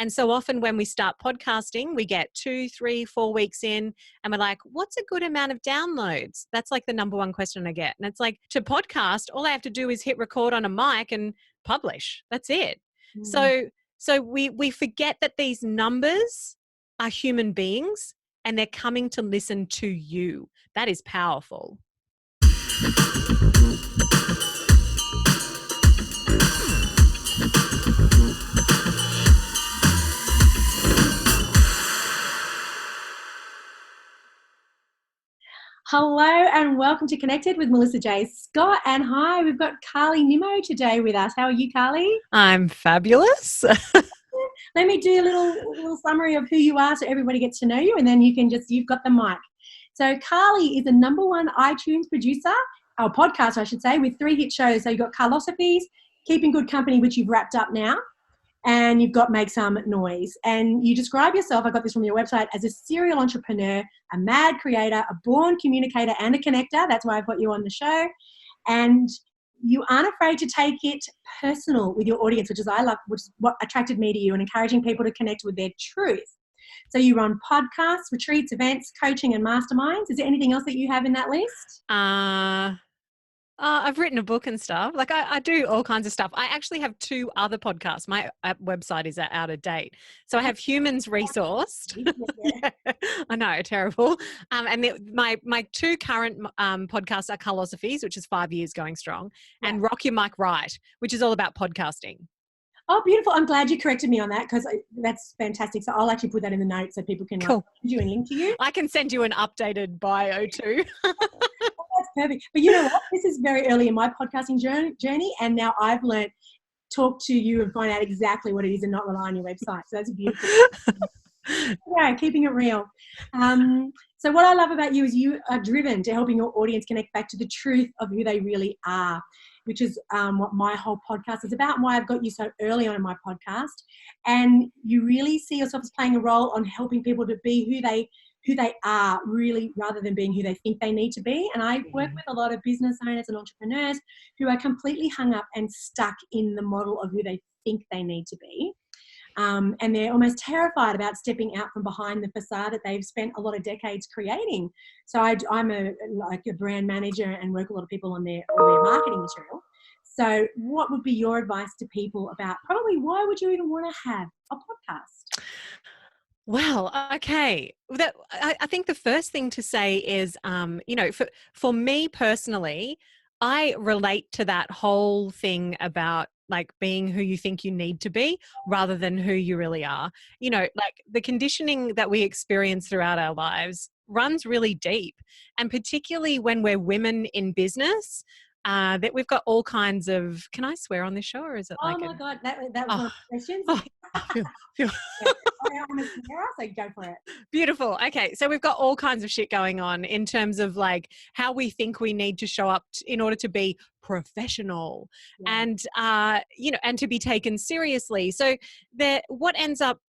And so often when we start podcasting, we get 2, 3, 4 weeks in and we're like, what's a good amount of downloads? That's like the number one question I get. And it's like, to podcast, all I have to do is hit record on a mic and publish. That's it. So we forget that these numbers are human beings and they're coming to listen to you. That is powerful. Hello and welcome to Connected with Melissa J. Scott. And hi, we've got Karly Nimmo today with us. How are you, Karly? I'm fabulous. Let me do a little summary of who you are so everybody gets to know you, and then you've got the mic. So Karly is a #1 iTunes producer, or podcast I should say, with 3 hit shows. So you've got Karlosophies, Keeping Good Company, which you've wrapped up now, and you've got Make Some Noise. And you describe yourself, I got this from your website, as a serial entrepreneur, a mad creator, a born communicator and a connector. That's why I've got you on the show. And you aren't afraid to take it personal with your audience, which is what attracted me to you, and encouraging people to connect with their truth. So you run podcasts, retreats, events, coaching and masterminds. Is there anything else that you have in that list? I've written a book and stuff. Like I do all kinds of stuff. I actually have 2 other podcasts. My website is out of date. So I have Humans Resourced. Yeah, I know, terrible. And my 2 current podcasts are Karlosophies, which is 5 years going strong, and Rock Your Mic Right, which is all about podcasting. Oh, beautiful. I'm glad you corrected me on that, because that's fantastic. So I'll actually put that in the notes so people can send you and link to you. I can send you an updated bio too. That's perfect. But you know what? This is very early in my podcasting journey, and now I've learned talk to you and find out exactly what it is and not rely on your website. So that's beautiful. Yeah, keeping it real. So what I love about you is you are driven to helping your audience connect back to the truth of who they really are, which is what my whole podcast is about and why I've got you so early on in my podcast. And you really see yourself as playing a role on helping people to be who they are, really, rather than being who they think they need to be. And I work with a lot of business owners and entrepreneurs who are completely hung up and stuck in the model of who they think they need to be. And they're almost terrified about stepping out from behind the facade that they've spent a lot of decades creating. So I'm a brand manager and work a lot of people on their marketing material. So what would be your advice to people about probably why would you even want to have a podcast? Well, okay. I think the first thing to say is, for me personally, I relate to that whole thing about like being who you think you need to be rather than who you really are. You know, like the conditioning that we experience throughout our lives runs really deep. And particularly when we're women in business, that we've got all kinds of, can I swear on this show, or is it God, that was one of the questions. So go for it. Beautiful. Okay. So we've got all kinds of shit going on in terms of like how we think we need to show up in order to be professional and, and to be taken seriously. So what ends up,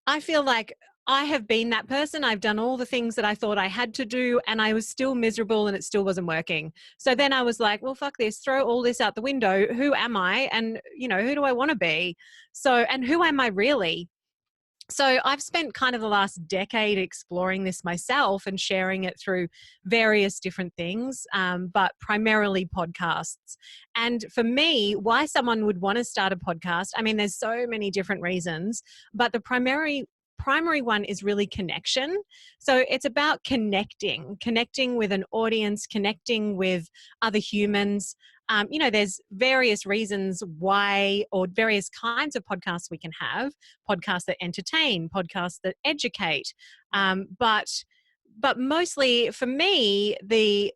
I feel like I have been that person. I've done all the things that I thought I had to do and I was still miserable and it still wasn't working. So then I was like, well, fuck this, throw all this out the window. Who am I? And, who do I want to be? So, and who am I really? So I've spent kind of the last decade exploring this myself and sharing it through various different things, but primarily podcasts. And for me, why someone would want to start a podcast, I mean, there's so many different reasons, but the primary one is really connection. So it's about connecting with an audience, connecting with other humans. There's various reasons why, or various kinds of podcasts we can have, podcasts that entertain, podcasts that educate. But mostly for me, the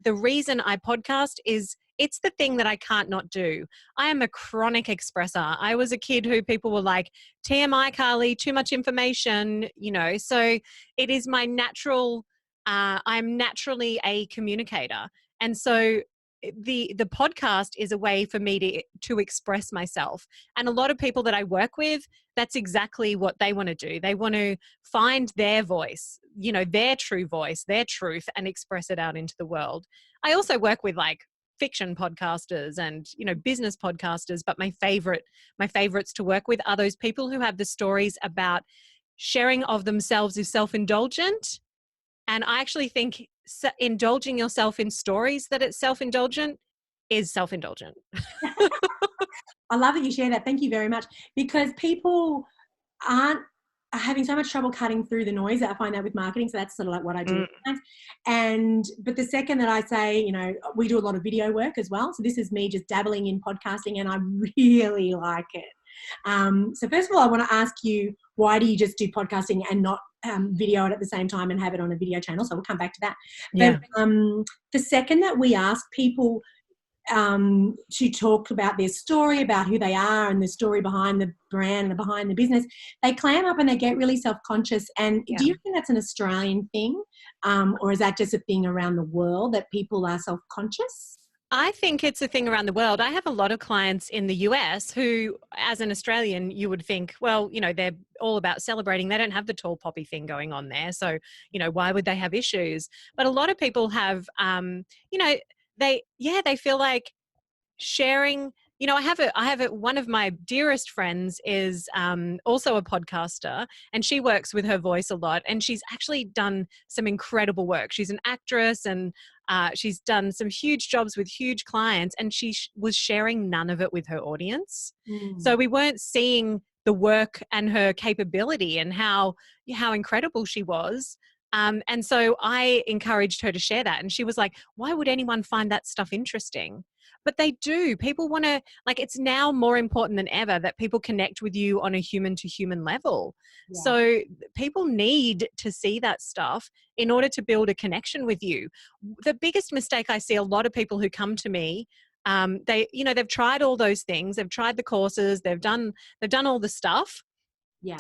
reason I podcast is it's the thing that I can't not do. I am a chronic expresser. I was a kid who people were like, TMI, Karly, too much information, so it is my natural, I'm naturally a communicator. And so the podcast is a way for me to express myself. And a lot of people that I work with, that's exactly what they want to do. They want to find their voice, their true voice, their truth, and express it out into the world. I also work with like fiction podcasters and, you know, business podcasters. But my favorites to work with are those people who have the stories about sharing of themselves is self-indulgent. And I actually think indulging yourself in stories that it's self-indulgent is self-indulgent. I love that you share that. Thank you very much. Because people are having so much trouble cutting through the noise. I find that with marketing. So that's sort of like what I do. But the second that I say, you know, we do a lot of video work as well. So this is me just dabbling in podcasting, and I really like it. So first of all, I want to ask you, why do you just do podcasting and not video it at the same time and have it on a video channel? So we'll come back to that. Yeah. But the second that we ask people to talk about their story, about who they are and the story behind the brand and behind the business, they clam up and they get really self-conscious. And do you think that's an Australian thing, or is that just a thing around the world that people are self-conscious? I think it's a thing around the world. I have a lot of clients in the US who, as an Australian, you would think, well, you know, they're all about celebrating. They don't have the tall poppy thing going on there. So, you know, why would they have issues? But a lot of people have, you know, they feel like sharing. You know, one of my dearest friends is also a podcaster, and she works with her voice a lot, and she's actually done some incredible work. She's an actress, and she's done some huge jobs with huge clients, and she was sharing none of it with her audience. So we weren't seeing the work and her capability and how incredible she was. And so I encouraged her to share that. And she was like, why would anyone find that stuff interesting? But they do. People want to, like, it's now more important than ever that people connect with you on a human to human level. Yeah. So people need to see that stuff in order to build a connection with you. The biggest mistake I see a lot of people who come to me, they've tried all those things. They've tried the courses. They've done all the stuff. Yeah.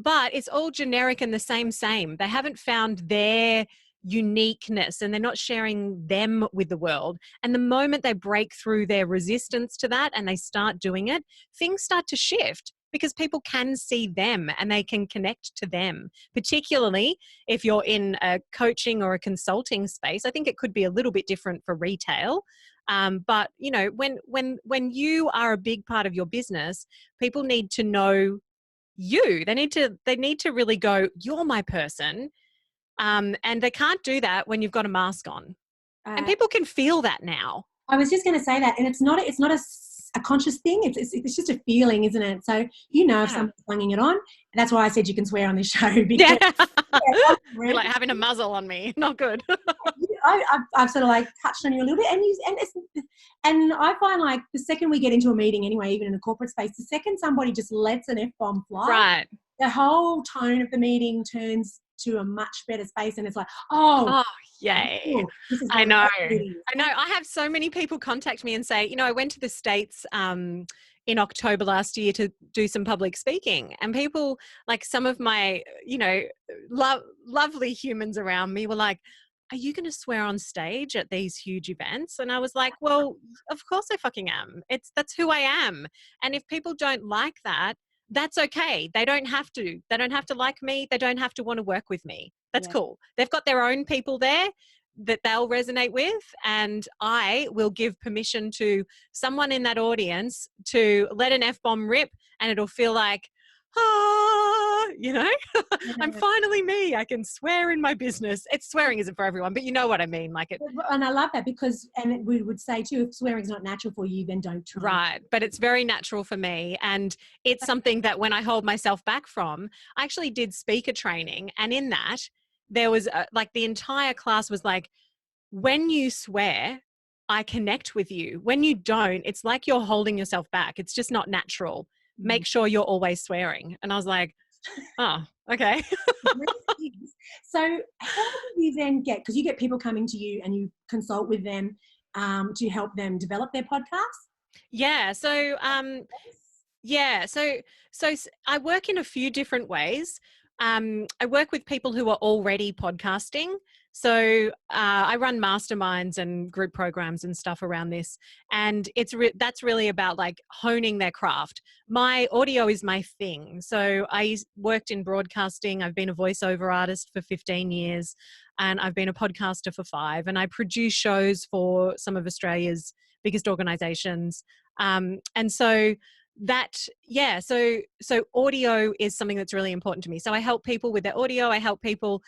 But it's all generic and the same. They haven't found their uniqueness, and they're not sharing them with the world. And the moment they break through their resistance to that and they start doing it, things start to shift, because people can see them and they can connect to them, particularly if you're in a coaching or a consulting space. I think it could be a little bit different for retail. But you know, when you are a big part of your business, people need to know you. They need to really go, you're my person. And they can't do that when you've got a mask on. And people can feel that now. I was just going to say that. And it's not a conscious thing. It's just a feeling, isn't it? So, you know, if someone's slunging it on, that's why I said you can swear on this show. Because, You're like having a muzzle on me. Not good. I've sort of like touched on you a little bit. And I find like the second we get into a meeting anyway, even in a corporate space, the second somebody just lets an F-bomb fly, right, the whole tone of the meeting turns to a much better space, and it's like, oh yay. Cool. I know. I have so many people contact me and say, you know, I went to the States in October last year to do some public speaking, and people, like some of my, you know, lovely humans around me were like, are you going to swear on stage at these huge events? And I was like, well, of course I fucking am. That's who I am. And if people don't like that, that's okay. They don't have to like me. They don't have to want to work with me. That's cool. They've got their own people there that they'll resonate with. And I will give permission to someone in that audience to let an F-bomb rip, and it'll feel like, you know, I'm finally me. I can swear in my business. Swearing isn't for everyone, but you know what I mean. Like it. And I love that, because, and we would say too, if swearing is not natural for you, then don't try. Right. But it's very natural for me. And it's something that when I hold myself back from, I actually did speaker training. And in that, there was like the entire class was like, when you swear, I connect with you. When you don't, it's like you're holding yourself back. It's just not natural. Make sure you're always swearing. And I was like, oh, okay. So how do you then because you get people coming to you and you consult with them to help them develop their podcast? Yeah. So, so I work in a few different ways. I work with people who are already podcasting. So I run masterminds and group programs and stuff around this. And that's really about like honing their craft. My audio is my thing. So I worked in broadcasting. I've been a voiceover artist for 15 years and I've been a podcaster for 5. And I produce shows for some of Australia's biggest organizations. And so so audio is something that's really important to me. So I help people with their audio. I help people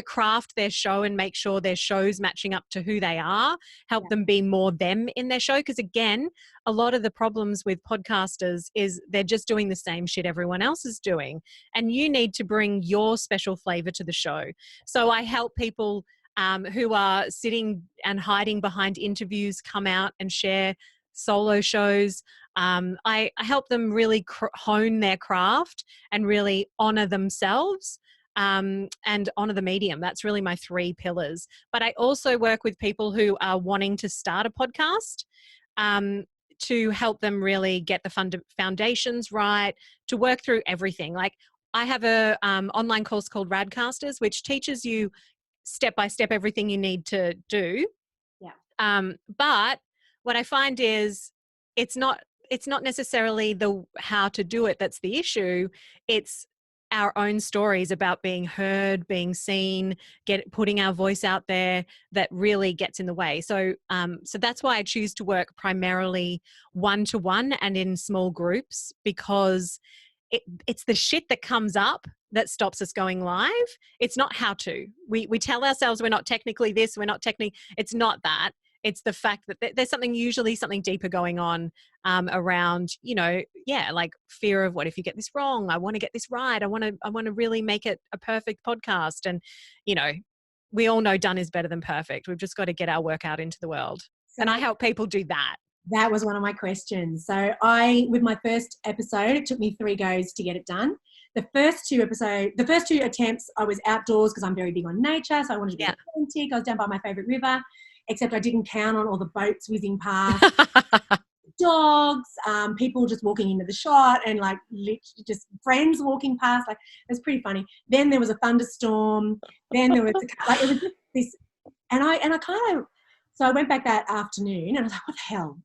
craft their show and make sure their show's matching up to who they are, help them be more them in their show. Because again, a lot of the problems with podcasters is they're just doing the same shit everyone else is doing, and you need to bring your special flavor to the show. So I help people who are sitting and hiding behind interviews come out and share solo shows. I help them really hone their craft and really honor themselves and honor the medium. That's really my 3 pillars. But I also work with people who are wanting to start a podcast to help them really get the foundations right, to work through everything. Like I have a online course called Radcasters, which teaches you step by step everything you need to do. But what I find is it's not necessarily the how to do it that's the issue. It's our own stories about being heard, being seen, putting our voice out there that really gets in the way. So so that's why I choose to work primarily one-to-one and in small groups, because it's the shit that comes up that stops us going live. It's not how to. We tell ourselves we're not technically this, we're not technically, it's not that. It's the fact that there's usually something deeper going on around, like fear of what if you get this wrong? I want to get this right. I want to really make it a perfect podcast. And, we all know done is better than perfect. We've just got to get our work out into the world. And I help people do that. That was one of my questions. So with my first episode, it took me 3 goes to get it done. The first two attempts, I was outdoors because I'm very big on nature. So I wanted to be authentic. I was down by my favorite river, except I didn't count on all the boats whizzing past, dogs, people just walking into the shot, and like just friends walking past. Like it was pretty funny. Then there was a thunderstorm. Then there was it was just this, and I kind of. So I went back that afternoon and I was like, what the hell?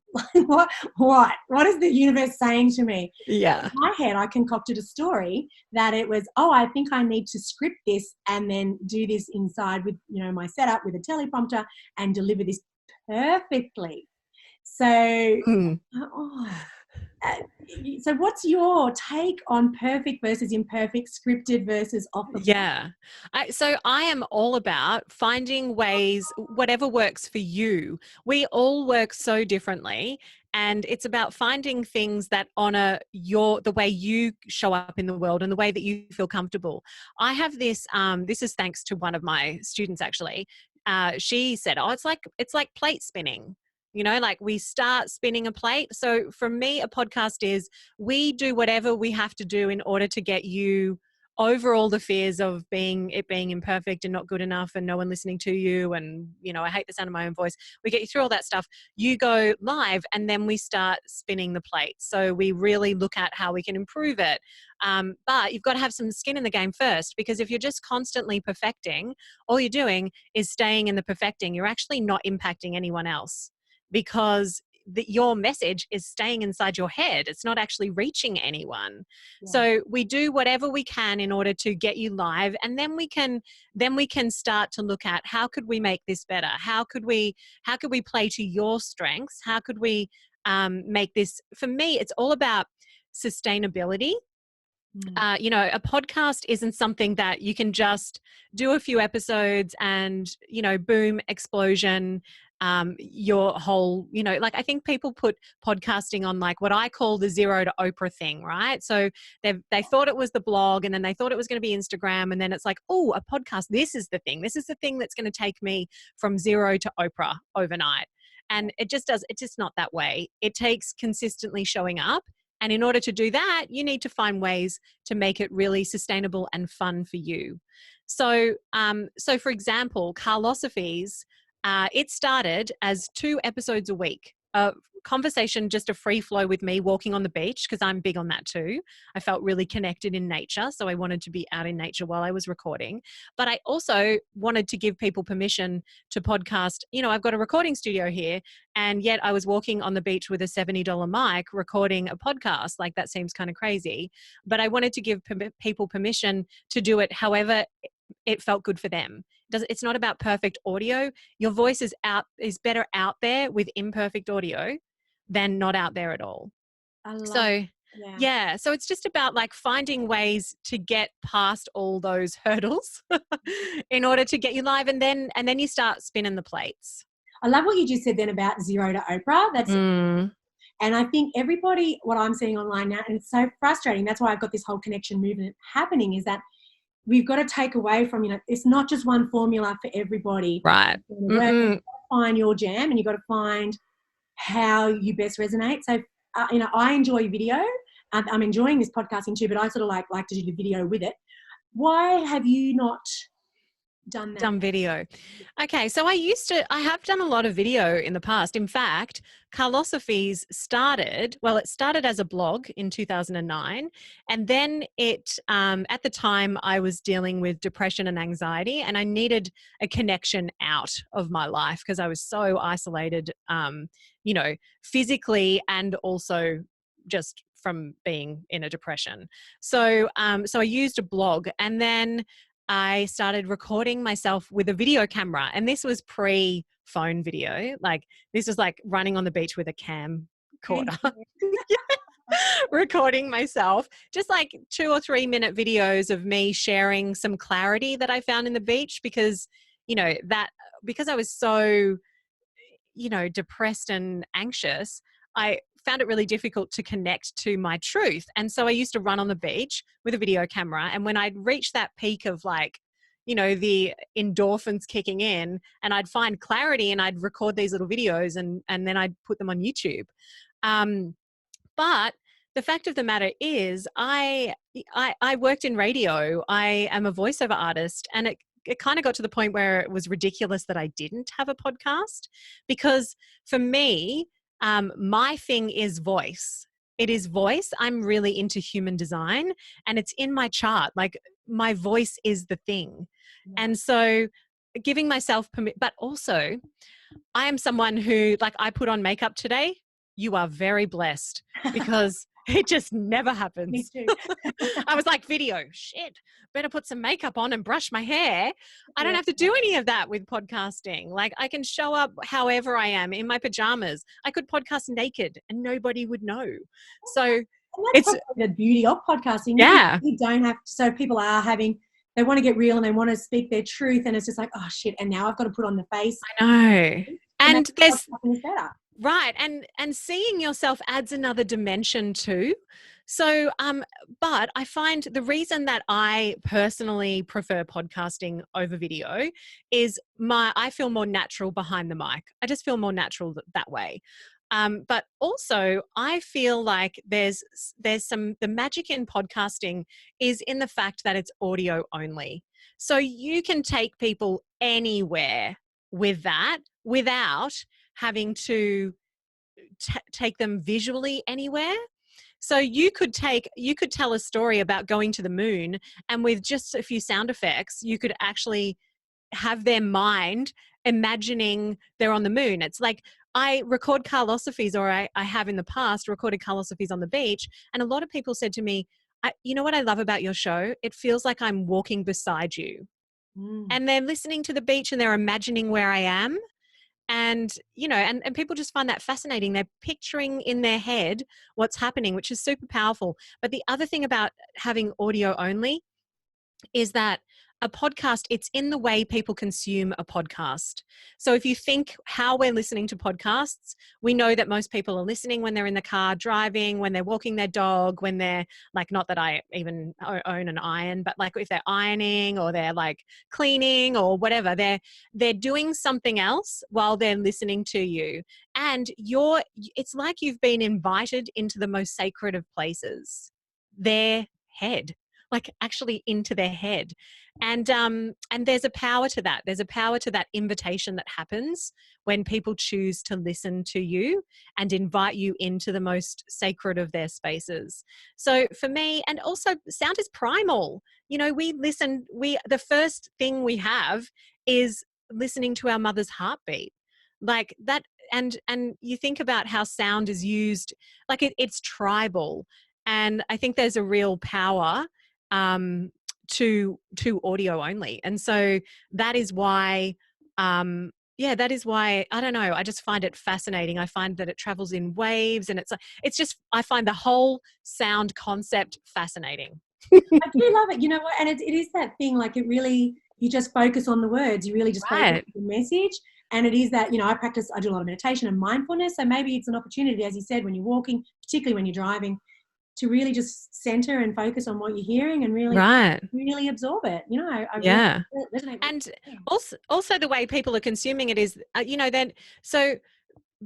What is the universe saying to me? Yeah. In my head, I concocted a story that it was, I think I need to script this and then do this inside with, my setup with a teleprompter and deliver this perfectly. So, so what's your take on perfect versus imperfect, scripted versus off the fly? So I am all about finding ways, whatever works for you. We all work so differently, and it's about finding things that honor the way you show up in the world and the way that you feel comfortable. I have this, this is thanks to one of my students actually. She said, it's like plate spinning. Like we start spinning a plate. So for me, a podcast is we do whatever we have to do in order to get you over all the fears of being imperfect and not good enough and no one listening to you. And, I hate the sound of my own voice. We get you through all that stuff. You go live and then we start spinning the plate. So we really look at how we can improve it. But you've got to have some skin in the game first, because if you're just constantly perfecting, all you're doing is staying in the perfecting. You're actually not impacting anyone else, because your message is staying inside your head. It's not actually reaching anyone. Yeah. So we do whatever we can in order to get you live. And then we can start to look at how could we make this better? How could we play to your strengths? How could we make this, for me, it's all about sustainability. A podcast isn't something that you can just do a few episodes and, boom, explosion. Your whole, I think people put podcasting on like what I call the 0 to Oprah thing, right? So they thought it was the blog, and then they thought it was going to be Instagram, and then it's like, oh, a podcast, this is the thing that's going to take me from 0 to Oprah overnight. And it's just not that way. It takes consistently showing up. And in order to do that, you need to find ways to make it really sustainable and fun for you. So for example, Karlosophies, it started as 2 episodes a week. conversation, just a free flow with me walking on the beach, because I'm big on that too. I felt really connected in nature, so I wanted to be out in nature while I was recording. But I also wanted to give people permission to podcast. You know, I've got a recording studio here, and yet I was walking on the beach with a $70 mic recording a podcast. Like, that seems kind of crazy. But I wanted to give people permission to do it however it felt good for them. It's not about perfect audio. Your voice is better out there with imperfect audio than not out there at all. I love So yeah, so it's just about like finding ways to get past all those hurdles in order to get you live, and then you start spinning the plates. I love what you just said then about zero to Oprah. That's and I think everybody, what I'm seeing online now, and it's so frustrating, that's why I've got this whole connection movement happening, is that we've got to take away from, you know, it's not just one formula for everybody. Right. You've got to find your jam, and you've got to find how you best resonate. So, you know, I enjoy video. I'm enjoying this podcasting too, but I sort of like to do the video with it. Why have you not done that? Done video. Okay, so I have done a lot of video in the past. In fact, Karlosophies started as a blog in 2009, and then at the time I was dealing with depression and anxiety, and I needed a connection out of my life because I was so isolated, you know, physically and also just from being in a depression. So I used a blog, and then I started recording myself with a video camera, and this was pre-phone video. Like, this was like running on the beach with a camcorder, recording myself, just like 2 or 3 minute videos of me sharing some clarity that I found in the beach, because, you know, because I was so, you know, depressed and anxious, I found it really difficult to connect to my truth. And so I used to run on the beach with a video camera. And when I'd reach that peak of, like, you know, the endorphins kicking in, and I'd find clarity, and I'd record these little videos, and then I'd put them on YouTube. But the fact of the matter is I worked in radio. I am a voiceover artist, and it kind of got to the point where it was ridiculous that I didn't have a podcast, because for me, my thing is voice. It is voice. I'm really into human design, and it's in my chart. Like, my voice is the thing. Yeah. And so giving myself but also I am someone who, like, I put on makeup today. You are very blessed, because it just never happens. Me too. I was like, video, shit, better put some makeup on and brush my hair. I don't have to do any of that with podcasting. Like, I can show up however I am in my pajamas. I could podcast naked and nobody would know. So that's the beauty of podcasting. Yeah. You don't have to, so people they want to get real and they want to speak their truth, and it's just like, oh shit, and now I've got to put on the face. I know. And there's better. Right. And seeing yourself adds another dimension too. So, but I find the reason that I personally prefer podcasting over video is I feel more natural behind the mic. I just feel more natural that way. But also I feel like there's the magic in podcasting is in the fact that it's audio only. So you can take people anywhere with that without having to take them visually anywhere. So you could tell a story about going to the moon, and with just a few sound effects, you could actually have their mind imagining they're on the moon. It's like, I record Karlosophies, or I have in the past recorded Karlosophies on the beach, and a lot of people said to me, you know what I love about your show? It feels like I'm walking beside you. And they're listening to the beach and they're imagining where I am. And, you know, and people just find that fascinating. They're picturing in their head what's happening, which is super powerful. But the other thing about having audio only is that a podcast, it's in the way people consume a podcast. So if you think how we're listening to podcasts, we know that most people are listening when they're in the car driving, when they're walking their dog, when they're like, not that I even own an iron, but like if they're ironing or they're like cleaning or whatever, they're doing something else while they're listening to you. And it's like you've been invited into the most sacred of places, their head. like actually into their head. And there's a power to that. There's a power to that invitation that happens when people choose to listen to you and invite you into the most sacred of their spaces. So for me, and also sound is primal. You know, the first thing we have is listening to our mother's heartbeat. Like that, and you think about how sound is used, like it's tribal. And I think there's a real power to audio only. And so that is why that is why, I don't know, I just find it fascinating. I find that it travels in waves, and it's just, I find the whole sound concept fascinating. I do love it. You know what? And it is that thing, like it really, you just focus on the words. You really just focus on the message. And it is that, you know, I do a lot of meditation and mindfulness. So maybe it's an opportunity, as you said, when you're walking, particularly when you're driving, to really just center and focus on what you're hearing and really, really absorb it. You know, I really resonate with And it. also the way people are consuming it is, then, so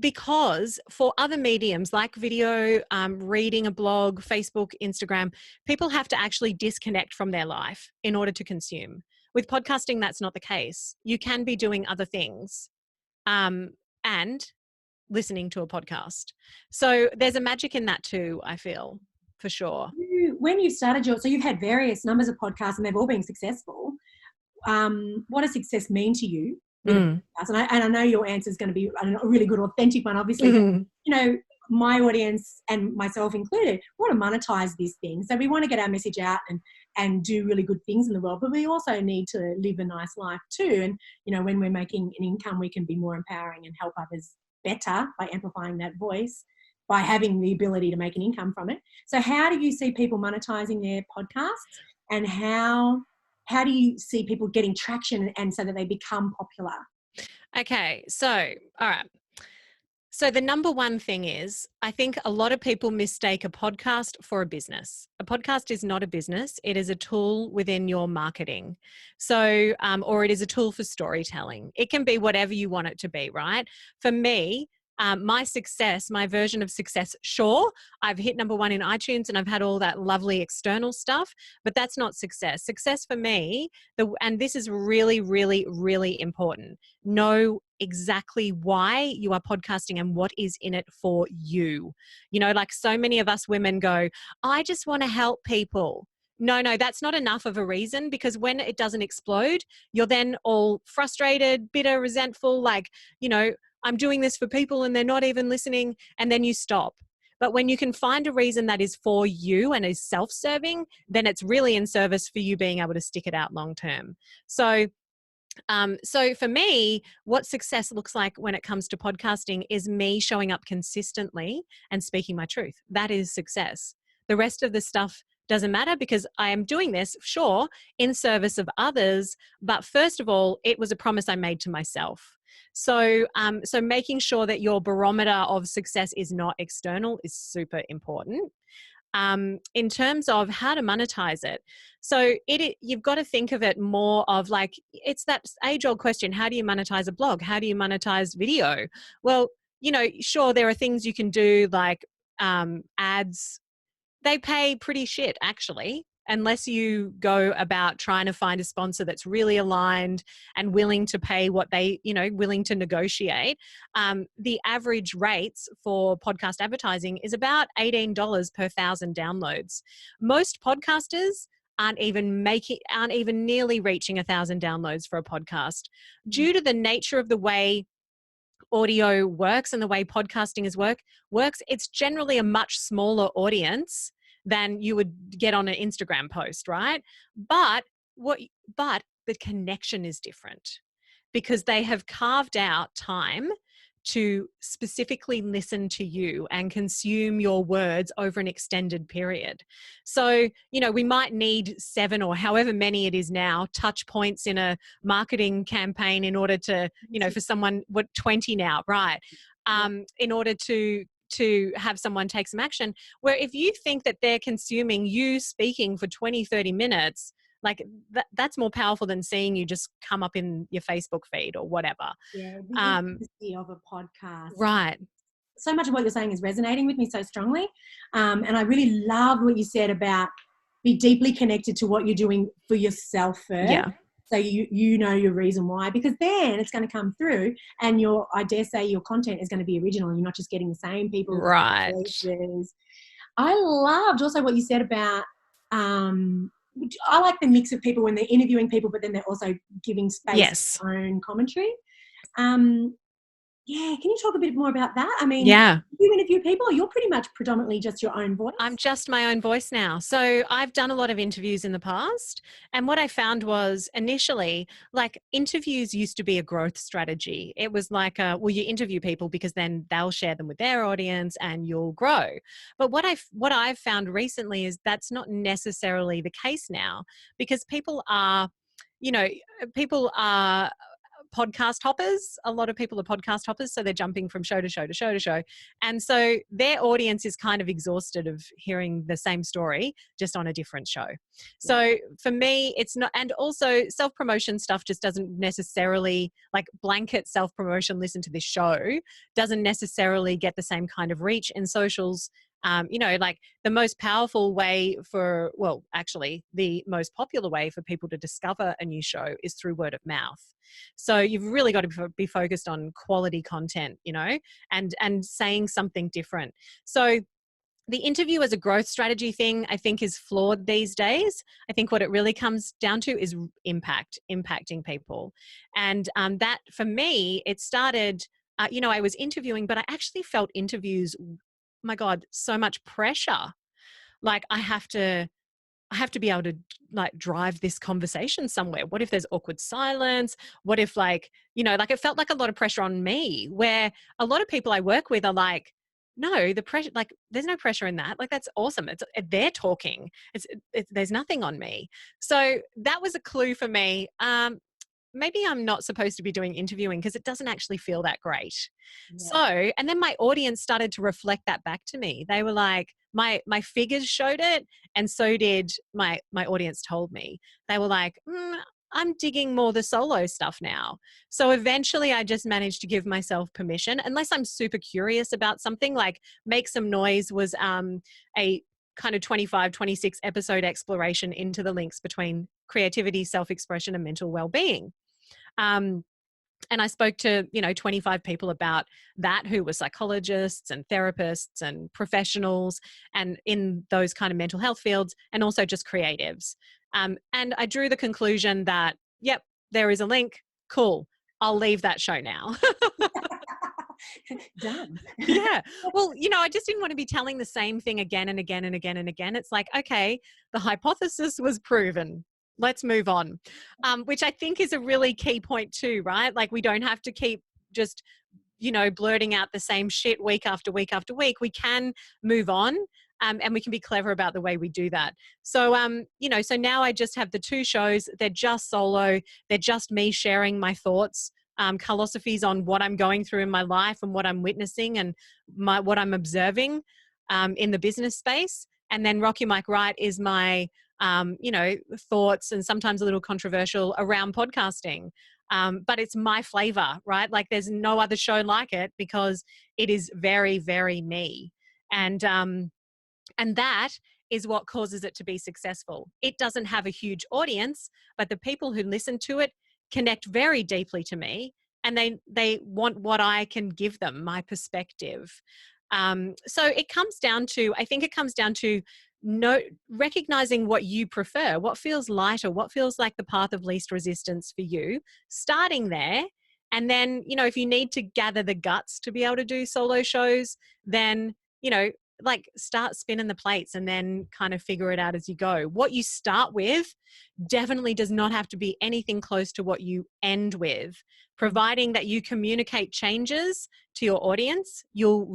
because for other mediums like video, reading a blog, Facebook, Instagram, people have to actually disconnect from their life in order to consume. With podcasting, that's not the case. You can be doing other things and listening to a podcast. So there's a magic in that too, I feel, for sure. When you started so you've had various numbers of podcasts and they've all been successful. What does success mean to you with a podcast? And I know your answer is going to be a really good, authentic one, obviously. But, you know, my audience and myself included want to monetize this thing. So we want to get our message out and do really good things in the world, but we also need to live a nice life too. And, you know, when we're making an income, we can be more empowering and help others better by amplifying that voice, by having the ability to make an income from it. So how do you see people monetizing their podcasts, and how do you see people getting traction and so that they become popular? Okay, so, all right. So the number one thing is, I think a lot of people mistake a podcast for a business. A podcast is not a business. It is a tool within your marketing. So, or it is a tool for storytelling. It can be whatever you want it to be, right? For me, my success, my version of success, sure, I've hit number one in iTunes and I've had all that lovely external stuff, but that's not success. Success for me, and this is really, really, really important, know exactly why you are podcasting and what is in it for you. You know, like so many of us women go, I just want to help people. No, that's not enough of a reason, because when it doesn't explode, you're then all frustrated, bitter, resentful, like, you know, I'm doing this for people and they're not even listening, and then you stop. But when you can find a reason that is for you and is self-serving, then it's really in service for you being able to stick it out long term. So for me, what success looks like when it comes to podcasting is me showing up consistently and speaking my truth. That is success. The rest of the stuff doesn't matter, because I am doing this, sure, in service of others. But first of all, it was a promise I made to myself. So making sure that your barometer of success is not external is super important. In terms of how to monetize it. So you've got to think of it more of like, it's that age-old question, how do you monetize a blog? How do you monetize video? Well, you know, sure, there are things you can do like ads. They pay pretty shit, actually, unless you go about trying to find a sponsor that's really aligned and willing to pay what they, you know, willing to negotiate. The average rates for podcast advertising is about $18 per 1,000 downloads. Most podcasters aren't even nearly reaching 1,000 downloads for a podcast, due to the nature of the way audio works and the way podcasting works. It's generally a much smaller audience than you would get on an Instagram post, right? But the connection is different, because they have carved out time to specifically listen to you and consume your words over an extended period. So, you know, we might need 7 or however many it is now touch points in a marketing campaign in order to, you know, for someone, 20 now, right? In order to have someone take some action, where if you think that they're consuming you speaking for 20, 30 minutes, like that's more powerful than seeing you just come up in your Facebook feed or whatever. Yeah, the intimacy of a podcast. Right. So much of what you're saying is resonating with me so strongly. And I really loved what you said about be deeply connected to what you're doing for yourself first. Yeah. So you know your reason why, because then it's going to come through, and I dare say your content is going to be original, and you're not just getting the same people, Right. voices. I loved also what you said about, I like the mix of people when they're interviewing people, but then they're also giving space Yes. to their own commentary. Yeah, can you talk a bit more about that? I mean, Yeah. you interview people, or you're pretty much predominantly just your own voice? I'm just my own voice now. So I've done a lot of interviews in the past. And what I found was initially, like, interviews used to be a growth strategy. It was like, well, you interview people because then they'll share them with their audience and you'll grow. But what I've found recently is that's not necessarily the case now, because you know, people are podcast hoppers. A lot of people are podcast hoppers, so they're jumping from show to show to show to show. And so their audience is kind of exhausted of hearing the same story just on a different show. So for me, it's not, and also self-promotion stuff just doesn't necessarily, like blanket self-promotion, listen to this show, doesn't necessarily get the same kind of reach in socials. You know, like the most powerful way well, actually, the most popular way for people to discover a new show is through word of mouth. So you've really got to be focused on quality content, you know, and saying something different. So the interview as a growth strategy thing, I think, is flawed these days. I think what it really comes down to is impacting people. And that, for me, it started, you know, I was interviewing, but I actually felt interviews, my God, so much pressure. Like I have to be able to, like, drive this conversation somewhere. What if there's awkward silence? What if, like, you know, like, it felt like a lot of pressure on me, where a lot of people I work with are like, no, the pressure, like, there's no pressure in that. Like, that's awesome. They're talking. There's nothing on me. So that was a clue for me. Maybe I'm not supposed to be doing interviewing because it doesn't actually feel that great. Yeah. So, and then my audience started to reflect that back to me. They were like, my figures showed it, and so did my audience told me. They were like, I'm digging more the solo stuff now. So eventually I just managed to give myself permission, unless I'm super curious about something. Like Make Some Noise was a kind of 25, 26 episode exploration into the links between creativity, self-expression, and mental well-being. And I spoke to, you know, 25 people about that who were psychologists and therapists and professionals and in those kind of mental health fields, and also just creatives. And I drew the conclusion that, yep, there is a link. Cool. I'll leave that show now. Done. Yeah. Well, you know, I just didn't want to be telling the same thing again and again and again and again. It's like, okay, the hypothesis was proven. Let's move on. Which I think is a really key point too, right? Like, we don't have to keep just, you know, blurting out the same shit week after week after week. We can move on. And we can be clever about the way we do that. So, you know, so now I just have the two shows. They're just solo. They're just me sharing my thoughts, Karlosophies, on what I'm going through in my life and what I'm witnessing and what I'm observing in the business space. And then Rocky Mike Wright is my, you know, thoughts, and sometimes a little controversial, around podcasting. But it's my flavor, right? Like, there's no other show like it because it is very, very me. And that is what causes it to be successful. It doesn't have a huge audience, but the people who listen to it connect very deeply to me, and they want what I can give them, my perspective. So it comes down to, I think it comes down to recognizing what you prefer, what feels lighter, what feels like the path of least resistance for you, starting there. And then, you know, if you need to gather the guts to be able to do solo shows, then, you know, like, start spinning the plates and then kind of figure it out as you go. What you start with definitely does not have to be anything close to what you end with. Providing that you communicate changes to your audience, you'll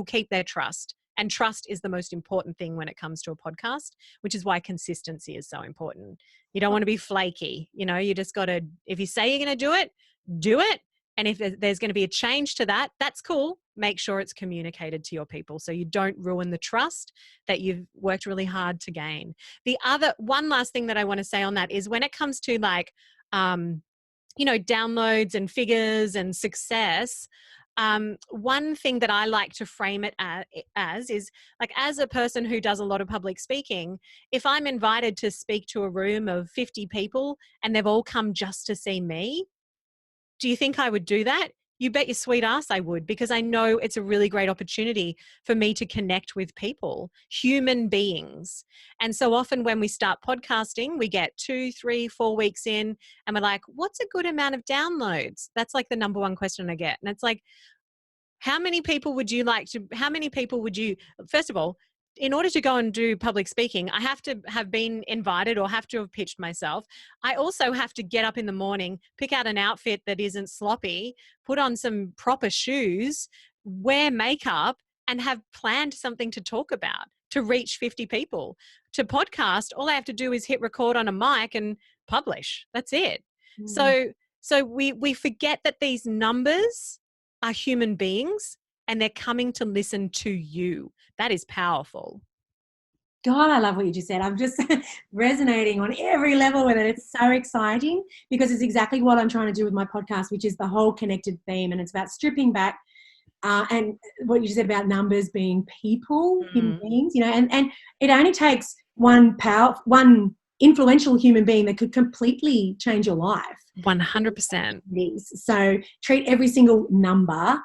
keep their trust. And trust is the most important thing when it comes to a podcast, which is why consistency is so important. You don't want to be flaky. You know, you just got to, if you say you're going to do it, do it. And if there's going to be a change to that, that's cool. Make sure it's communicated to your people so you don't ruin the trust that you've worked really hard to gain. The other, one last thing that I want to say on that is, when it comes to, like, you know, downloads and figures and success, one thing that I like to frame it as is like, as a person who does a lot of public speaking, if I'm invited to speak to a room of 50 people and they've all come just to see me, do you think I would do that? You bet your sweet ass I would, because I know it's a really great opportunity for me to connect with people, human beings. And so often when we start podcasting, we get 2, 3, 4 weeks in and we're like, what's a good amount of downloads? That's like the number one question I get. And it's like, how many people would you, first of all, in order to go and do public speaking, I have to have been invited or have to have pitched myself. I also have to get up in the morning, pick out an outfit that isn't sloppy, put on some proper shoes, wear makeup, and have planned something to talk about to reach 50 people. To podcast, all I have to do is hit record on a mic and publish. That's it. Mm. So we forget that these numbers are human beings and they're coming to listen to you. That is powerful. God, I love what you just said. I'm just resonating on every level with it. It's so exciting because it's exactly what I'm trying to do with my podcast, which is the whole connected theme. And it's about stripping back and what you said about numbers being people, human beings, and it only takes one influential human being that could completely change your life. 100%. So treat every single number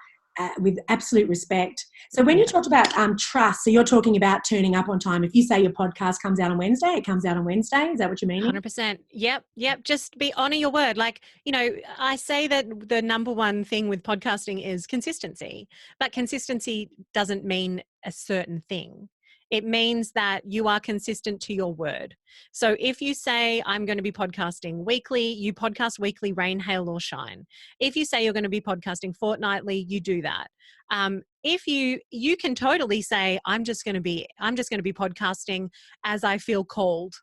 with absolute respect. So when you talked about trust, so you're talking about turning up on time. If you say your podcast comes out on Wednesday, it comes out on Wednesday. Is that what you mean? 100%. Yep. Just honor your word. Like, I say that the number one thing with podcasting is consistency, but consistency doesn't mean a certain thing. It means that you are consistent to your word. So if you say, I'm going to be podcasting weekly, you podcast weekly, rain, hail, or shine. If you say you're going to be podcasting fortnightly, you do that. If you can totally say, I'm just going to be podcasting as I feel called.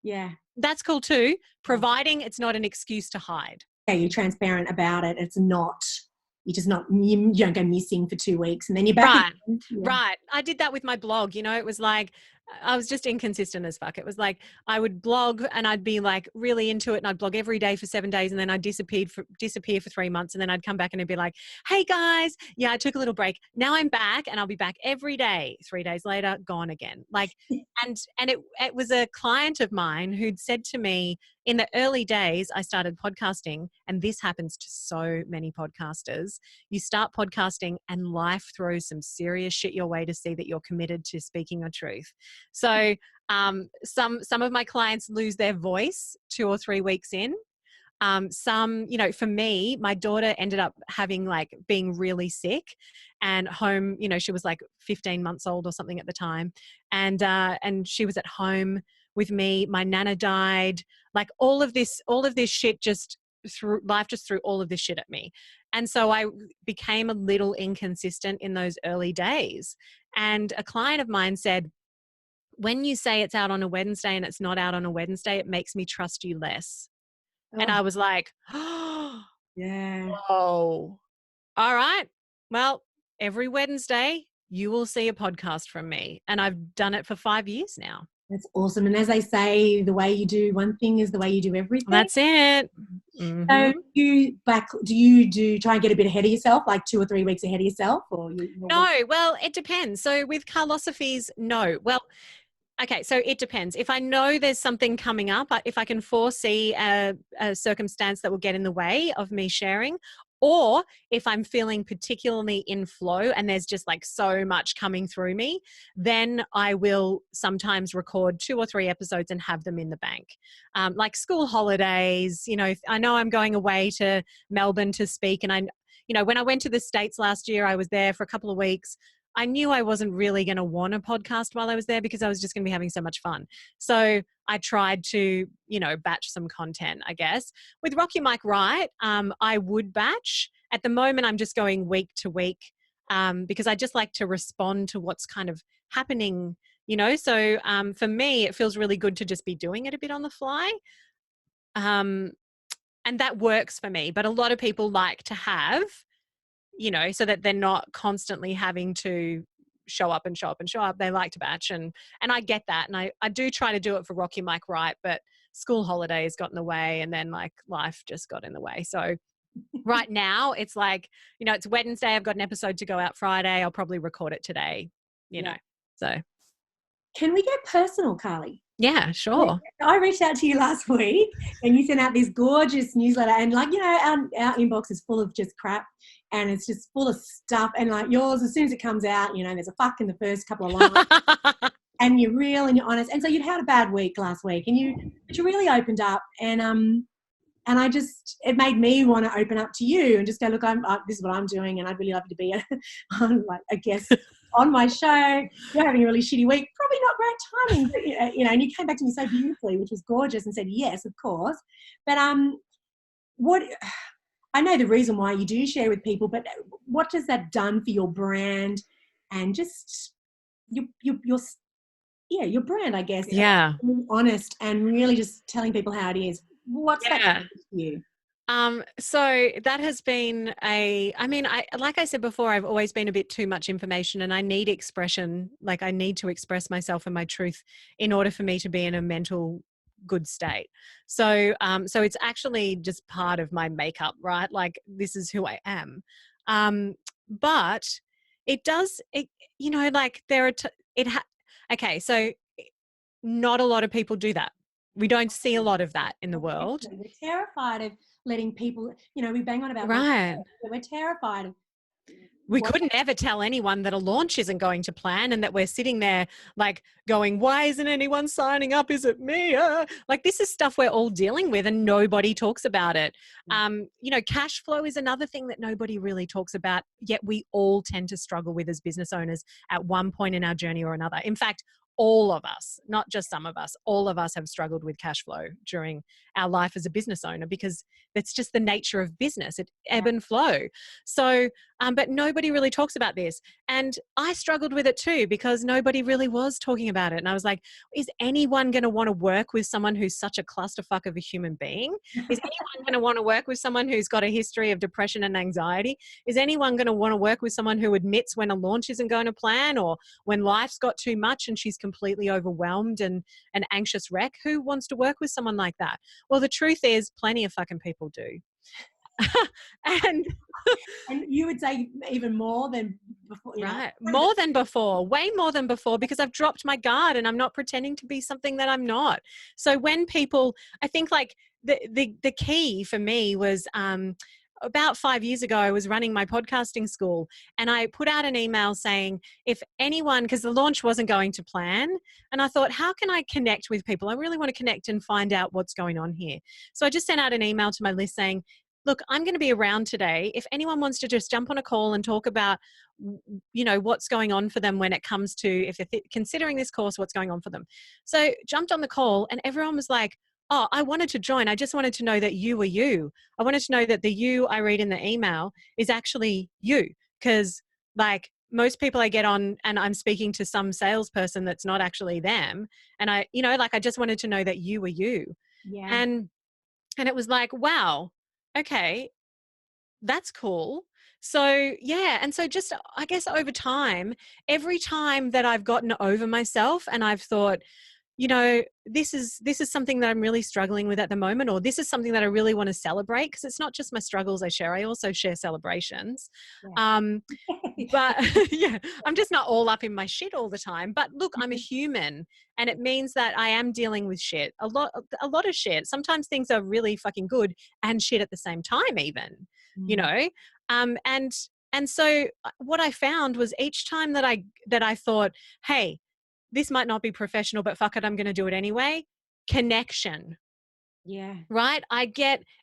Yeah. That's cool too, providing it's not an excuse to hide. Yeah, you're transparent about it. It's not, you don't go missing for 2 weeks and then you're back. Right. I did that with my blog. It was like, I was just inconsistent as fuck. It was like, I would blog and I'd be like really into it and I'd blog every day for 7 days and then I'd disappear for 3 months and then I'd come back and I'd be like, hey guys, yeah, I took a little break. Now I'm back and I'll be back every day. 3 days later, gone again. Like, and it was a client of mine who'd said to me, in the early days, I started podcasting, and this happens to so many podcasters. You start podcasting and life throws some serious shit your way to see that you're committed to speaking your truth. So some of my clients lose their voice 2 or 3 weeks in. Some, for me, my daughter ended up being really sick and home, she was like 15 months old or something at the time. And she was at home with me. My nana died. Like all of this shit threw all of this shit at me. And so I became a little inconsistent in those early days. And a client of mine said, when you say it's out on a Wednesday and it's not out on a Wednesday, it makes me trust you less. Oh. And I was like, oh, yeah. Oh, all right. Well, every Wednesday you will see a podcast from me. And I've done it for 5 years now. That's awesome. And as they say, the way you do one thing is the way you do everything. That's it. Mm-hmm. So do you try and get a bit ahead of yourself, like 2 or 3 weeks ahead of yourself? Or No, well, it depends. So with Karlosophies, no. Well, okay, so it depends. If I know there's something coming up, if I can foresee a circumstance that will get in the way of me sharing, or if I'm feeling particularly in flow and there's just like so much coming through me, then I will sometimes record 2 or 3 episodes and have them in the bank. Like school holidays, I know I'm going away to Melbourne to speak, and when I went to the States last year, I was there for a couple of weeks. I knew I wasn't really going to want a podcast while I was there because I was just going to be having so much fun. So I tried to, batch some content, I guess. With Rock Your Mic Right, I would batch. At the moment, I'm just going week to week because I just like to respond to what's kind of happening, So for me, it feels really good to just be doing it a bit on the fly. And that works for me. But a lot of people like to have, so that they're not constantly having to show up and show up and show up. They like to batch and I get that. And I do try to do it for Rock Your Mic Right, but school holidays got in the way and then like life just got in the way. So Right now, it's like, it's Wednesday. I've got an episode to go out Friday. I'll probably record it today, so. Can we get personal, Karly? Yeah, sure. I reached out to you last week and you sent out this gorgeous newsletter, and our inbox is full of just crap, and it's just full of stuff, and like yours, as soon as it comes out, there's a fuck in the first couple of lines. And you're real and you're honest. And so you'd had a bad week last week, and you really opened up, and it made me want to open up to you and just go, look, this is what I'm doing, and I'd really love you to be a guest on my show. You're having a really shitty week, probably not great timing, but, and you came back to me so beautifully, which was gorgeous, and said, yes, of course. But I know the reason why you do share with people, but what has that done for your brand and just your brand, I guess? Yeah. Being honest and really just telling people how it is. What's that for you? So that has been like I said before, I've always been a bit too much information, and I need expression. Like, I need to express myself and my truth in order for me to be in a mental good state. So it's actually just part of my makeup, right? Like, this is who I am. But it does, like there are, okay. So not a lot of people do that. We don't see a lot of that in the world. We're terrified of letting people, we bang on about right. We're terrified of. We couldn't ever tell anyone that a launch isn't going to plan, and that we're sitting there like going, why isn't anyone signing up? Is it me? Like, this is stuff we're all dealing with and nobody talks about it. Cash flow is another thing that nobody really talks about, yet we all tend to struggle with as business owners at one point in our journey or another. In fact, all of us, not just some of us, all of us have struggled with cash flow during our life as a business owner, because that's just the nature of business. It ebb and flow. So, but nobody really talks about this. And I struggled with it too, because nobody really was talking about it. And I was like, is anyone going to want to work with someone who's such a clusterfuck of a human being? Is anyone going to want to work with someone who's got a history of depression and anxiety? Is anyone going to want to work with someone who admits when a launch isn't going to plan, or when life's got too much and she's completely overwhelmed and an anxious wreck? Who wants to work with someone like that? Well, the truth is, plenty of fucking people do. and you would say even more than before, right? More than before, way more than before, because I've dropped my guard and I'm not pretending to be something that I'm not. So when people, I think like the key for me was about 5 years ago, I was running my podcasting school, and I put out an email saying, if anyone, because the launch wasn't going to plan, and I thought, how can I connect with people? I really want to connect and find out what's going on here. So I just sent out an email to my list saying, look, I'm going to be around today. If anyone wants to just jump on a call and talk about, what's going on for them when it comes to, if they're considering this course, what's going on for them. So jumped on the call, and everyone was like, oh, I wanted to join. I just wanted to know that you were you. I wanted to know that the you I read in the email is actually you. Because like most people I get on and I'm speaking to some salesperson that's not actually them. And I just wanted to know that you were you. Yeah. And it was like, wow, okay, that's cool. So yeah. And so just, I guess over time, every time that I've gotten over myself and I've thought, this is something that I'm really struggling with at the moment, or this is something that I really want to celebrate, because it's not just my struggles I share, I also share celebrations. Yeah. But yeah, I'm just not all up in my shit all the time. But look, I'm a human, and it means that I am dealing with shit, a lot of shit. Sometimes things are really fucking good and shit at the same time, even, and so what I found was, each time that I thought, hey, this might not be professional, but fuck it, I'm going to do it anyway. Connection. Yeah. Right?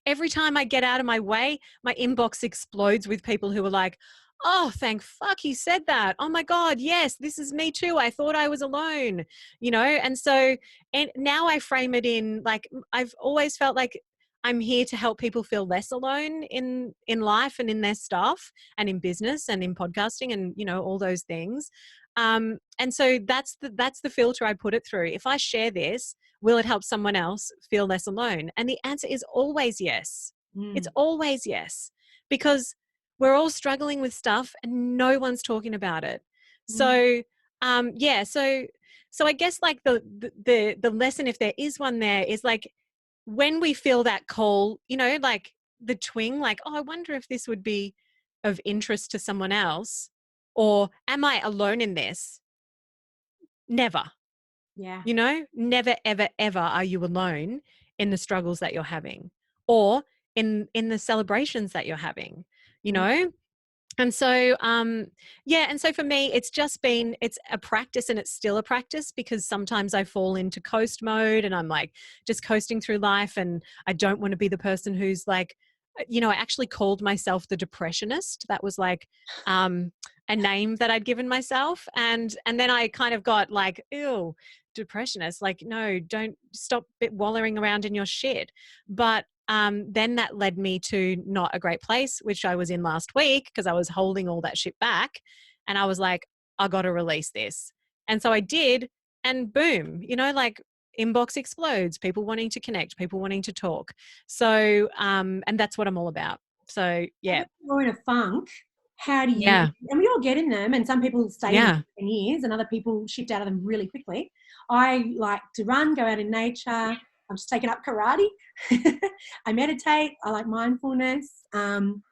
Every time I get out of my way, my inbox explodes with people who are like, oh, thank fuck he said that. Oh my God, yes, this is me too. I thought I was alone, and so, and now I frame it in, like, I've always felt like I'm here to help people feel less alone in life and in their stuff and in business and in podcasting and, all those things. And so that's the filter I put it through. If I share this, will it help someone else feel less alone? And the answer is always yes. It's always yes, because we're all struggling with stuff and no one's talking about it. So, so I guess like the lesson, if there is one there, is like, when we feel that call, like the twing, like, oh, I wonder if this would be of interest to someone else, or am I alone in this? Never. Yeah. You know, never, ever, ever are you alone in the struggles that you're having, or in the celebrations that you're having, you Mm. know? And so, yeah. And so for me, it's a practice, and it's still a practice, because sometimes I fall into coast mode and I'm like just coasting through life. And I don't want to be the person who's like, I actually called myself the depressionist. That was like, a name that I'd given myself. And then I kind of got like, ew, depressionist. Like, no, don't stop wallowing around in your shit. But then that led me to not a great place, which I was in last week, because I was holding all that shit back. And I was like, I got to release this. And so I did. And boom, like inbox explodes, people wanting to connect, people wanting to talk. So, and that's what I'm all about. So, yeah. When you're in a funk, how do you, Yeah. and we all get in them, and some people stay in them Yeah. for 10 years and other people shift out of them really quickly. I like to run, go out in nature. I'm just taking up karate. I meditate. I like mindfulness. And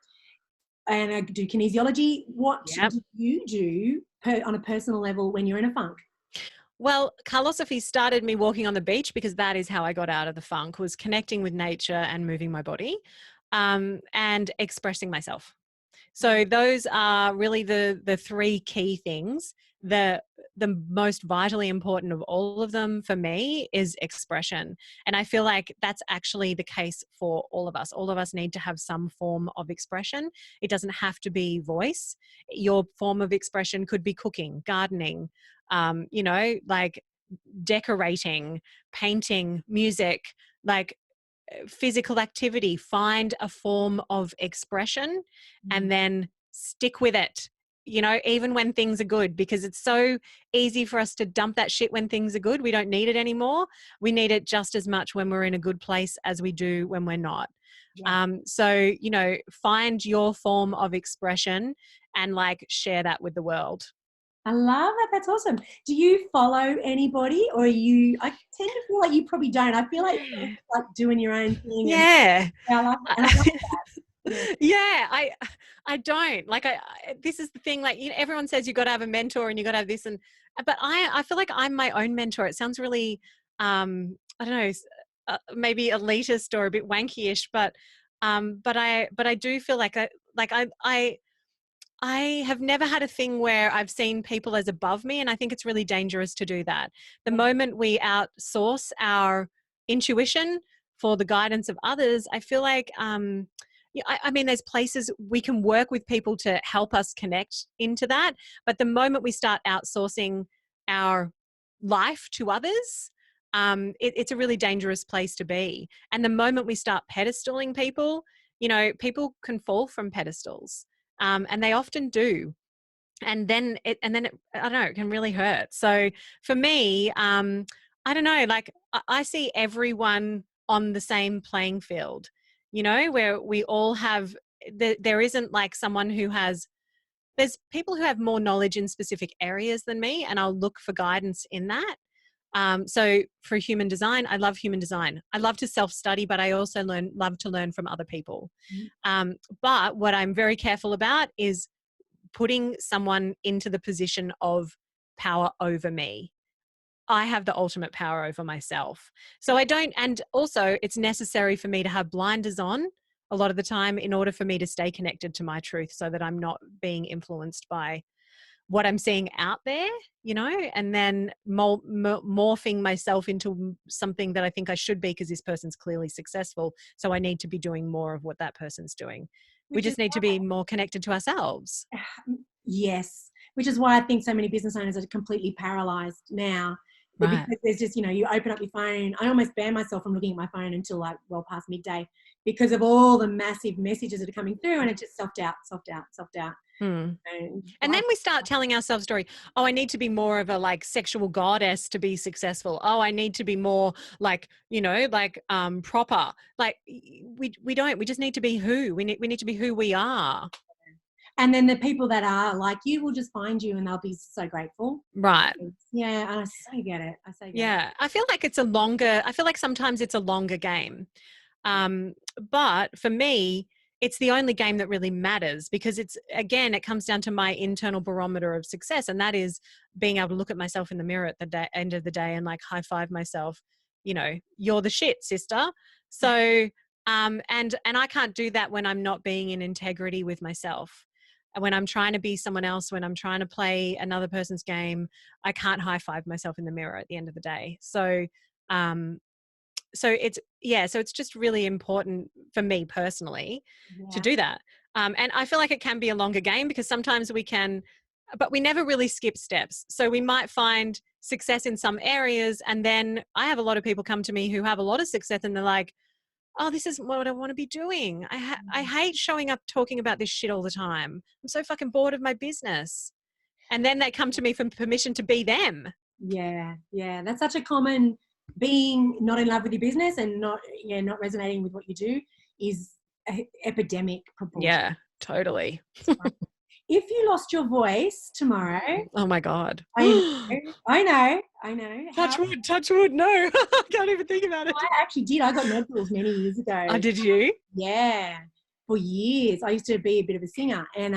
I do kinesiology. What Yep. do you do on a personal level when you're in a funk? Well, Karlosophies started me walking on the beach, because that is how I got out of the funk, was connecting with nature and moving my body, and expressing myself. So those are really the three key things. The most vitally important of all of them for me is expression. And I feel like that's actually the case for all of us. All of us need to have some form of expression. It doesn't have to be voice. Your form of expression could be cooking, gardening, like decorating, painting, music, like physical activity. Find a form of expression and then stick with it, even when things are good, because it's so easy for us to dump that shit when things are good. We don't need it anymore. We need it just as much when we're in a good place as we do when we're not. Yeah. So, find your form of expression and like share that with the world. I love that. That's awesome. Do you follow anybody, or I tend to feel like you probably don't. I feel like you're just like doing your own thing. And Yeah. I love that. Yeah. Yeah, I don't like. This is the thing. Like, everyone says you got to have a mentor and you got to have this, but I feel like I'm my own mentor. It sounds really, I don't know, maybe elitist or a bit wanky-ish, but I do feel like I have never had a thing where I've seen people as above me, and I think it's really dangerous to do that. The moment we outsource our intuition for the guidance of others, I feel like, yeah, I mean, there's places we can work with people to help us connect into that, but the moment we start outsourcing our life to others, it's a really dangerous place to be. And the moment we start pedestaling people, people can fall from pedestals. And they often do. And then I don't know, it can really hurt. So for me, I don't know, like I see everyone on the same playing field, where we all have, there isn't like someone who has, there's people who have more knowledge in specific areas than me, and I'll look for guidance in that. So for human design, I love human design. I love to self-study, but I also love to learn from other people. But what I'm very careful about is putting someone into the position of power over me. I have the ultimate power over myself. So I don't, and also it's necessary for me to have blinders on a lot of the time in order for me to stay connected to my truth, so that I'm not being influenced by what I'm seeing out there, and then morphing myself into something that I think I should be, because this person's clearly successful. So I need to be doing more of what that person's doing. We Which is just need to be more connected to ourselves. Yes, which is why I think so many business owners are completely paralyzed now. Right. Because there's just, you open up your phone. I almost ban myself from looking at my phone until like well past midday, because of all the massive messages that are coming through, and it's just self-doubt, self-doubt, self-doubt. And then we start telling ourselves story. Oh, I need to be more of a like sexual goddess to be successful. Oh, I need to be more like, proper. Like we don't, we just need to be we need to be who we are. And then the people that are like you will just find you, and they'll be so grateful. Right. Yeah, I so get it. I so get it. Yeah. I feel like sometimes it's a longer game. But for me, it's the only game that really matters, because it's, again, it comes down to my internal barometer of success. And that is being able to look at myself in the mirror at the end of the day and like high five myself, you know, you're the shit, sister. So, and I can't do that when I'm not being in integrity with myself. And when I'm trying to be someone else, when I'm trying to play another person's game, I can't high five myself in the mirror at the end of the day. So, so it's just really important for me personally to do that. And I feel like it can be a longer game, because sometimes we can, but we never really skip steps. So we might find success in some areas, and then I have a lot of people come to me who have a lot of success, and they're like, oh, this isn't what I want to be doing. I hate showing up talking about this shit all the time. I'm so fucking bored of my business. And then they come to me for permission to be them. Yeah. That's such a common, being not in love with your business and not resonating with what you do is an epidemic proportion. Yeah, totally. If you lost your voice tomorrow. Oh my God. I know. Touch wood. No, I can't even think about it. I actually did. I got nodules many years ago. Oh, did you? Yeah. For years. I used to be a bit of a singer, and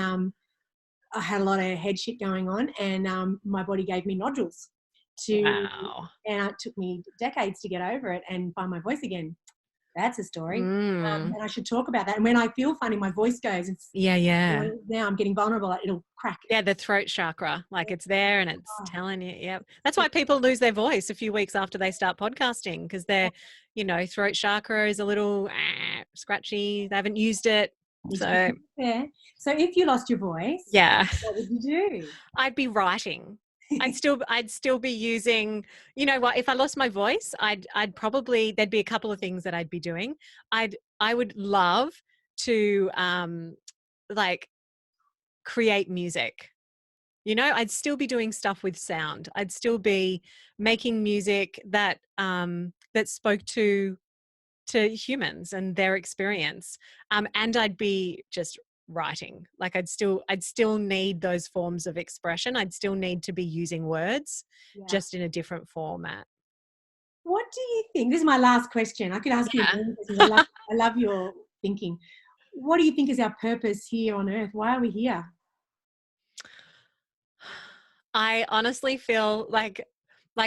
I had a lot of head shit going on, and my body gave me nodules. Wow. And it took me decades to get over it and find my voice again. That's a story. And I should talk about that. And when I feel funny, my voice goes. Yeah. Now I'm getting vulnerable. It'll crack. Yeah, the throat chakra. Like it's there and it's telling you. Yep. That's why people lose their voice a few weeks after they start podcasting, because their, throat chakra is a little scratchy. They haven't used it. So yeah. So if you lost your voice, what would you do? I'd be writing. I'd still be using, you know what, if I lost my voice, I'd probably, there'd be a couple of things that I'd be doing. I would love to like create music. I'd still be doing stuff with sound. I'd still be making music that that spoke to humans and their experience. And I'd be just writing. Like I'd still need those forms of expression. I'd still need to be using words, just in a different format. What do you think? This is my last question. I could ask you many questions. I love your thinking. What do you think is our purpose here on earth? Why are we here? I honestly feel like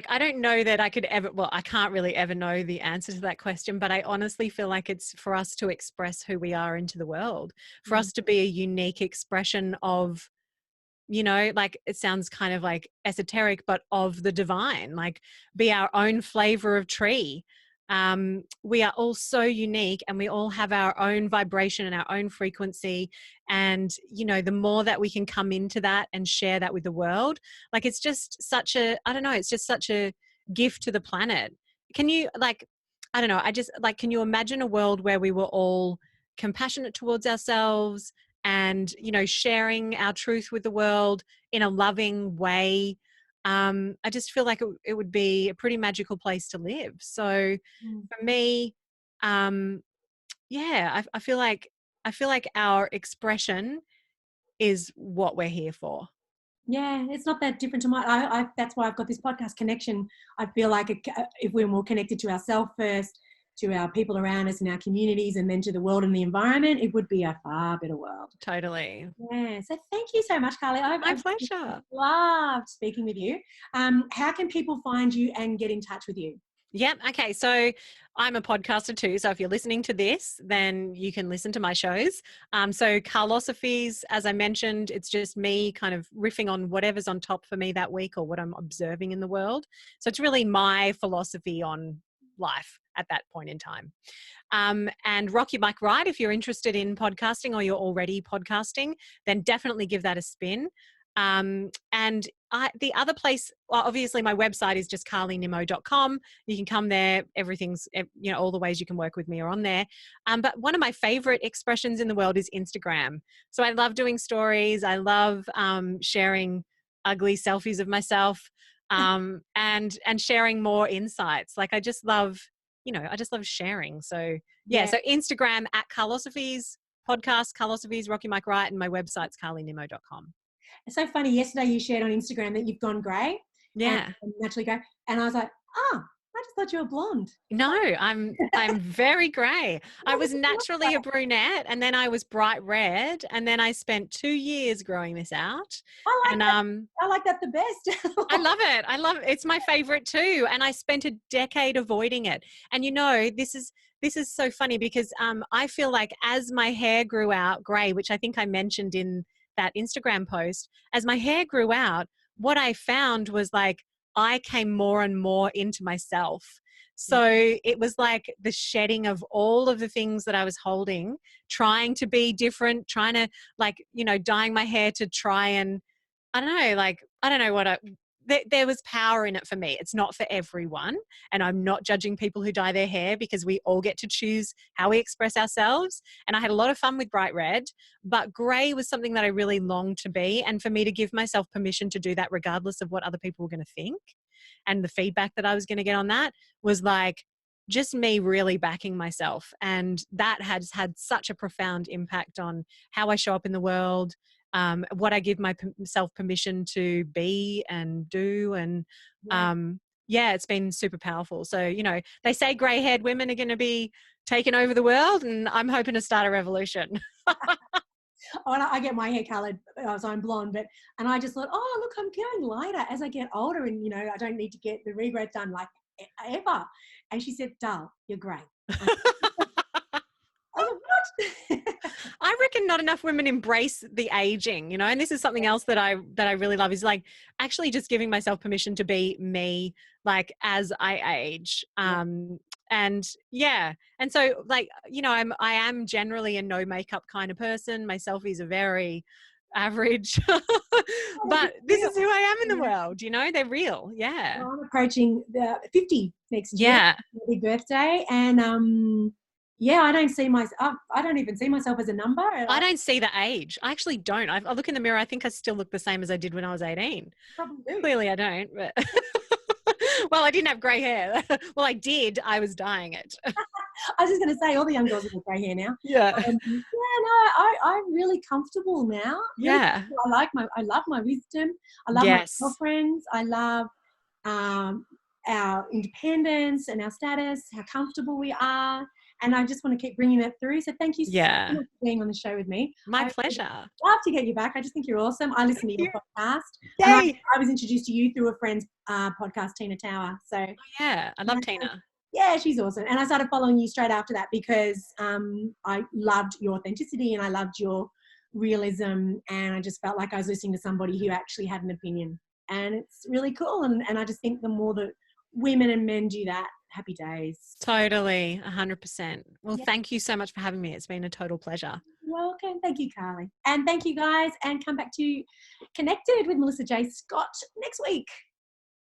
I don't know that I could ever, well, I can't really ever know the answer to that question, but I honestly feel like it's for us to express who we are into the world, for us to be a unique expression of, like it sounds kind of like esoteric, but of the divine, like be our own flavor of tree. We are all so unique, and we all have our own vibration and our own frequency. And, the more that we can come into that and share that with the world, like it's just such a, I don't know, it's just such a gift to the planet. Can you I don't know, can you imagine a world where we were all compassionate towards ourselves and, sharing our truth with the world in a loving way? I just feel like it would be a pretty magical place to live. So for me, I feel like our expression is what we're here for. Yeah, it's not that different to I that's why I've got this podcast connection. I feel like if we're more connected to ourselves first, to our people around us and our communities, and then to the world and the environment, it would be a far better world. Totally. Yeah. So thank you so much, Karly. My pleasure. Loved speaking with you. How can people find you and get in touch with you? Yep. Okay. So I'm a podcaster too. So if you're listening to this, then you can listen to my shows. So Karlosophies, as I mentioned, it's just me kind of riffing on whatever's on top for me that week or what I'm observing in the world. So it's really my philosophy on life at that point in time. And Rock Your Bike Ride, if you're interested in podcasting or you're already podcasting, then definitely give that a spin. And the other place, well, obviously my website is just karlynimmo.com. You can come there. Everything's, all the ways you can work with me are on there. But one of my favorite expressions in the world is Instagram. So I love doing stories. I love sharing ugly selfies of myself and sharing more insights. Like I just love, sharing. So so Instagram at Karlosophies, podcast Karlosophies, Rocky Mike Wright, and my website's karlynimmo.com. It's so funny. Yesterday you shared on Instagram that you've gone grey. Yeah. And naturally grey. And I was like, I just thought you were blonde. No, I'm very grey. I was naturally a brunette, and then I was bright red, and then I spent 2 years growing this out. I like And that. I like that the best. I love it. I love it. It's my favorite too. And I spent a decade avoiding it. And this is so funny because I feel like as my hair grew out grey, which I think I mentioned in that Instagram post, as my hair grew out, what I found was like I came more and more into myself. So it was like the shedding of all of the things that I was holding, trying to be different, trying to dyeing my hair to try and I don't know, there was power in it for me. It's not for everyone. And I'm not judging people who dye their hair because we all get to choose how we express ourselves. And I had a lot of fun with bright red, but grey was something that I really longed to be. And for me to give myself permission to do that, regardless of what other people were going to think and the feedback that I was going to get on that was like just me really backing myself. And that has had such a profound impact on how I show up in the world, what I give myself permission to be and do. And it's been super powerful. So, they say grey-haired women are going to be taking over the world, and I'm hoping to start a revolution. And I get my hair coloured, so I'm blonde, and I just thought, oh, look, I'm getting lighter as I get older, and, I don't need to get the regrowth done like ever. And she said, Dal, you're grey. I was like, what? I reckon not enough women embrace the aging, and this is something else that I really love is like actually just giving myself permission to be me, like as I age. And so like, I am generally a no makeup kind of person. My selfies are very average, but this is who I am in the world, they're real. Yeah. Well, I'm approaching the 50 next year. Yeah. Big birthday. And, I don't even see myself as a number. I don't see the age. I actually don't. I look in the mirror. I think I still look the same as I did when I was 18. Probably do. Clearly I don't, but well, I didn't have grey hair. Well, I did. I was dyeing it. I was just going to say all the young girls have got grey hair now. Yeah. I'm really comfortable now. Yeah. Really, I love my wisdom. I love my girlfriends. I love our independence and our status, how comfortable we are. And I just want to keep bringing that through. So thank you so much for being on the show with me. My pleasure. I'd love to get you back. I just think you're awesome. I listen to your podcast. Yay. I was introduced to you through a friend's podcast, Tina Tower. So I love Tina. Yeah, she's awesome. And I started following you straight after that because I loved your authenticity and I loved your realism. And I just felt like I was listening to somebody who actually had an opinion. And it's really cool. And I just think the more that women and men do that, happy days. Totally, 100%. Well, thank you so much for having me. It's been a total pleasure. Welcome. Thank you, Karly. And thank you guys. And come back to Connected with Melissa J. Scott next week.